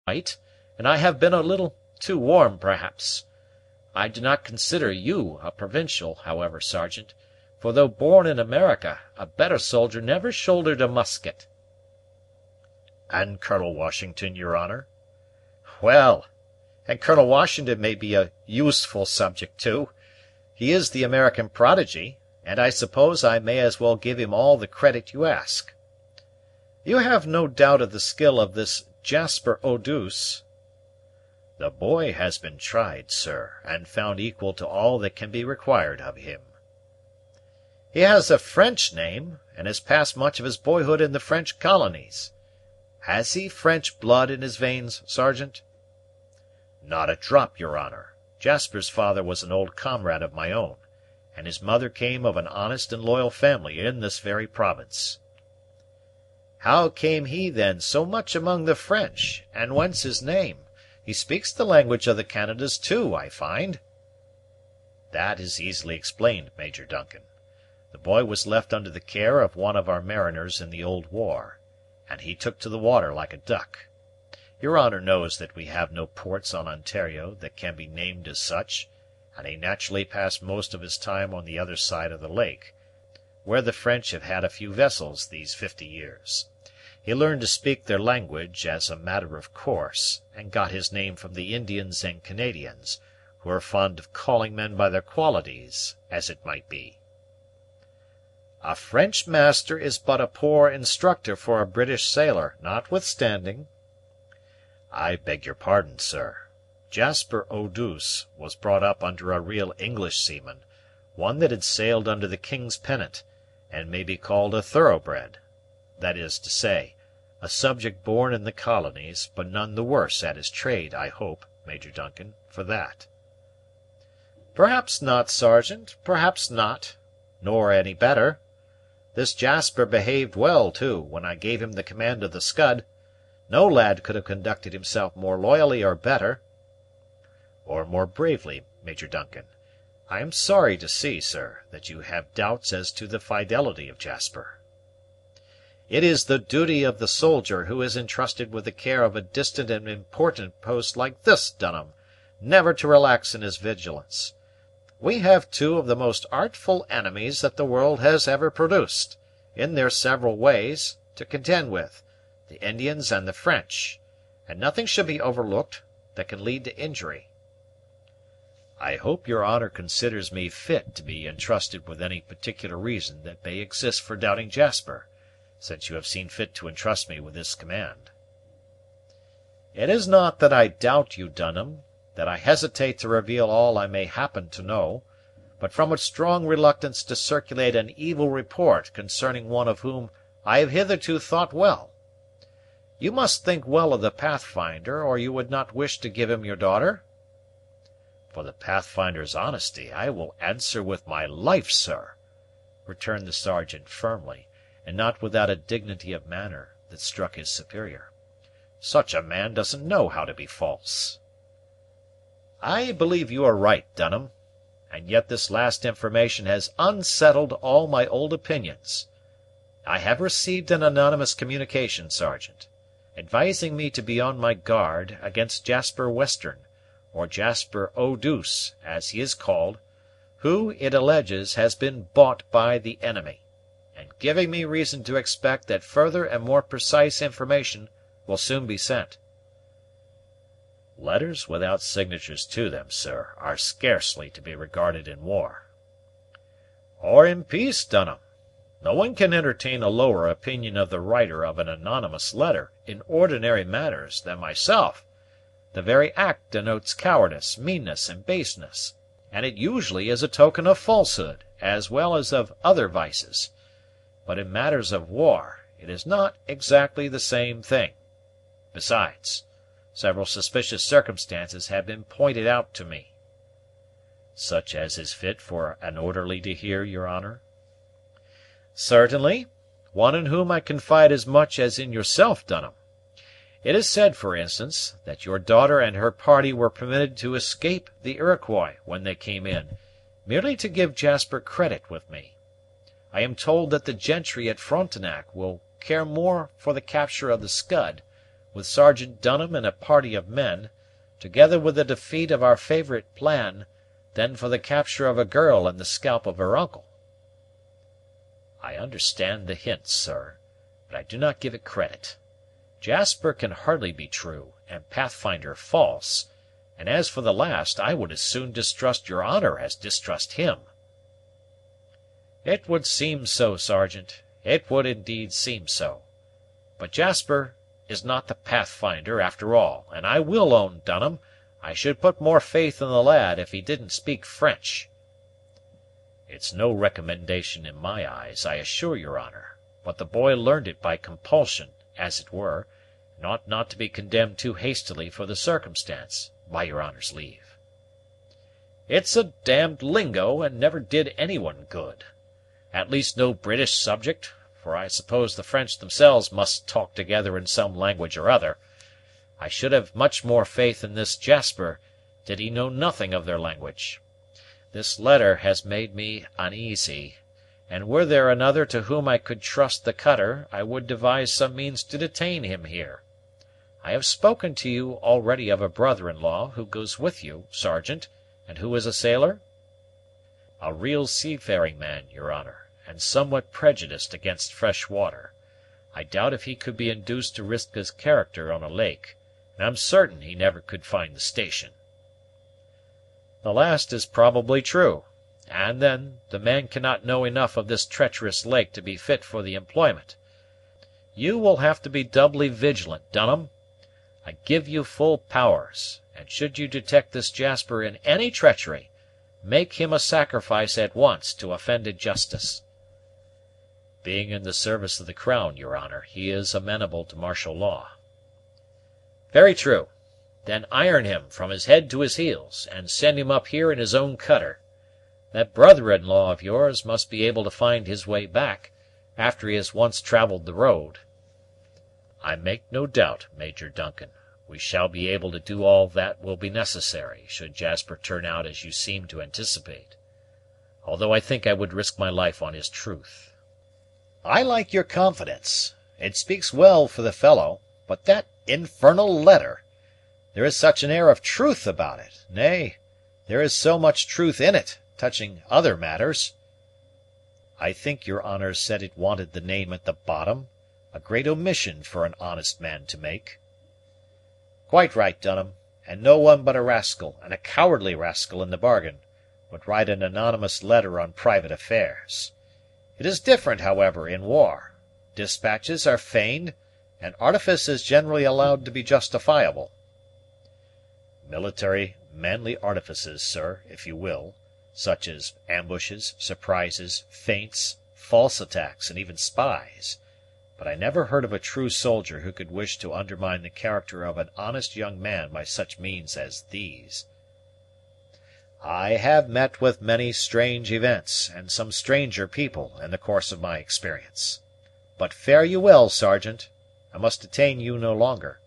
right, and I have been a little too warm, perhaps. I do not consider you a provincial, however, Sergeant, for though born in America, a better soldier never shouldered a musket." "And Colonel Washington, your honor?" "Well, and Colonel Washington may be a useful subject too. He is the American prodigy, and I suppose I may as well give him all the credit you ask. You have no doubt of the skill of this Jasper Eau douce." "The boy has been tried, sir, and found equal to all that can be required of him." "He has a French name, and has passed much of his boyhood in the French colonies. Has he French blood in his veins, Sergeant?" "Not a drop, your honor. Jasper's father was an old comrade of my own, and his mother came of an honest and loyal family in this very province." "How came he, then, so much among the French, and whence his name? He speaks the language of the Canadas, too, I find." "That is easily explained, Major Duncan. The boy was left under the care of one of our mariners in the old war, and he took to the water like a duck. Your honor knows that we have no ports on Ontario that can be named as such, and he naturally passed most of his time on the other side of the lake, where the French have had a few vessels these 50 years. He learned to speak their language as a matter of course, and got his name from the Indians and Canadians, who are fond of calling men by their qualities, as it might be." "A French master is but a poor instructor for a British sailor, notwithstanding." "I beg your pardon, sir. Jasper Eau douce was brought up under a real English seaman, one that had sailed under the king's pennant, and may be called a thoroughbred; that is to say, a subject born in the colonies, but none the worse at his trade, I hope, Major Duncan, for that." "Perhaps not, Sergeant, perhaps not, nor any better. This Jasper behaved well, too, when I gave him the command of the Scud. No lad could have conducted himself more loyally or better." "Or more bravely, Major Duncan. I am sorry to see, sir, that you have doubts as to the fidelity of Jasper." "It is the duty of the soldier who is entrusted with the care of a distant and important post like this, Dunham, never to relax in his vigilance. We have two of the most artful enemies that the world has ever produced, in their several ways, to contend with, the Indians and the French, and nothing should be overlooked that can lead to injury." "I hope your honor considers me fit to be entrusted with any particular reason that may exist for doubting Jasper, since you have seen fit to entrust me with this command." "It is not that I doubt you, Dunham, that I hesitate to reveal all I may happen to know, but from a strong reluctance to circulate an evil report concerning one of whom I have hitherto thought well. You must think well of the Pathfinder, or you would not wish to give him your daughter?" "For the Pathfinder's honesty, I will answer with my life, sir," returned the Sergeant firmly, and not without a dignity of manner that struck his superior. "Such a man doesn't know how to be false." "I believe you are right, Dunham, and yet this last information has unsettled all my old opinions. I have received an anonymous communication, Sergeant, advising me to be on my guard against Jasper Western, or Jasper Eau douce, as he is called, who, it alleges, has been bought by the enemy, and giving me reason to expect that further and more precise information will soon be sent." "Letters without signatures to them, sir, are scarcely to be regarded in war." "Or in peace, Dunham. No one can entertain a lower opinion of the writer of an anonymous letter, in ordinary matters, than myself. The very act denotes cowardice, meanness, and baseness, and it usually is a token of falsehood, as well as of other vices. But in matters of war, it is not exactly the same thing. Besides, several suspicious circumstances have been pointed out to me." "Such as is fit for an orderly to hear, your honor?" "Certainly; one in whom I confide as much as in yourself, Dunham. It is said, for instance, that your daughter and her party were permitted to escape the Iroquois when they came in, merely to give Jasper credit with me. I am told that the gentry at Frontenac will care more for the capture of the Scud, with Sergeant Dunham and a party of men, together with the defeat of our favorite plan, than for the capture of a girl and the scalp of her uncle." "I understand the hint, sir, but I do not give it credit. Jasper can hardly be true, and Pathfinder false; and as for the last, I would as soon distrust your honor as distrust him." "It would seem so, Sergeant, it would indeed seem so. But Jasper is not the Pathfinder, after all, and I will own, Dunham, I should put more faith in the lad if he didn't speak French." "It's no recommendation in my eyes, I assure your honor; but the boy learned it by compulsion, as it were, and ought not to be condemned too hastily for the circumstance, by your honor's leave." "It's a damned lingo, and never did any one good. At least no British subject, for I suppose the French themselves must talk together in some language or other. I should have much more faith in this Jasper, did he know nothing of their language. This letter has made me uneasy, and were there another to whom I could trust the cutter, I would devise some means to detain him here. I have spoken to you already of a brother in law, who goes with you, Sergeant, and who is a sailor?" "A real seafaring man, your honor, and somewhat prejudiced against fresh water. I doubt if he could be induced to risk his character on a lake, and I'm certain he never could find the station." "The last is probably true; and then, the man cannot know enough of this treacherous lake to be fit for the employment. You will have to be doubly vigilant, Dunham. I give you full powers, and should you detect this Jasper in any treachery, make him a sacrifice at once to offended justice." "Being in the service of the crown, your honor, he is amenable to martial law." "Very true. Then iron him from his head to his heels, and send him up here in his own cutter. That brother in law of yours must be able to find his way back, after he has once travelled the road." "I make no doubt, Major Duncan, we shall be able to do all that will be necessary, should Jasper turn out as you seem to anticipate, although I think I would risk my life on his truth." "I like your confidence. It speaks well for the fellow; but that infernal letter! There is such an air of truth about it; nay, there is so much truth in it, touching other matters." "I think your honor said it wanted the name at the bottom, a great omission for an honest man to make." "Quite right, Dunham; and no one but a rascal, and a cowardly rascal in the bargain, would write an anonymous letter on private affairs. It is different, however, in war. Dispatches are feigned, and artifice is generally allowed to be justifiable." "Military, manly artifices, sir, if you will, such as ambushes, surprises, feints, false attacks, and even spies; but I never heard of a true soldier who could wish to undermine the character of an honest young man by such means as these." "I have met with many strange events, and some stranger people, in the course of my experience. But fare you well, Sergeant. I must detain you no longer.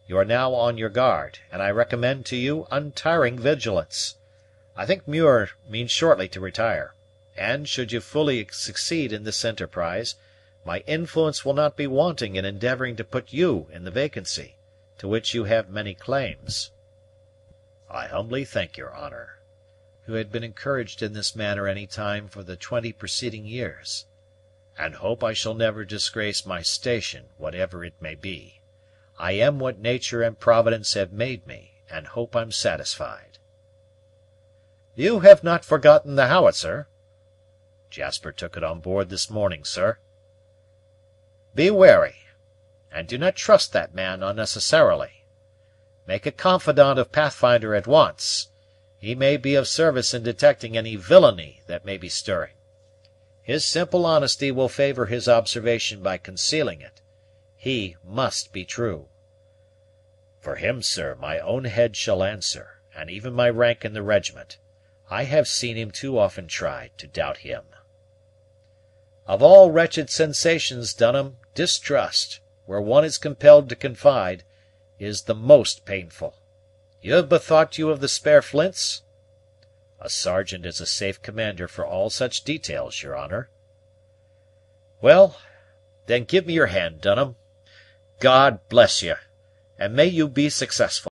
You are now on your guard, and I recommend to you untiring vigilance. I think Muir means shortly to retire; and, should you fully succeed in this enterprise, my influence will not be wanting in endeavoring to put you in the vacancy, to which you have many claims." "I humbly thank your honor," who had been encouraged in this manner any time for the 20 preceding years, "and hope I shall never disgrace my station, whatever it may be. I am what nature and Providence have made me, and hope I'm satisfied." "You have not forgotten the howitzer?" "Jasper took it on board this morning, sir." "Be wary, and do not trust that man unnecessarily. Make a confidant of Pathfinder at once. He may be of service in detecting any villainy that may be stirring. His simple honesty will favor his observation by concealing it. He must be true." "For him, sir, my own head shall answer, and even my rank in the regiment. I have seen him too often tried to doubt him." "Of all wretched sensations, Dunham, distrust, where one is compelled to confide, is the most painful. You have bethought you of the spare flints?" "A sergeant is a safe commander for all such details, your honor." "Well, then give me your hand, Dunham. God bless you! and may you be successful."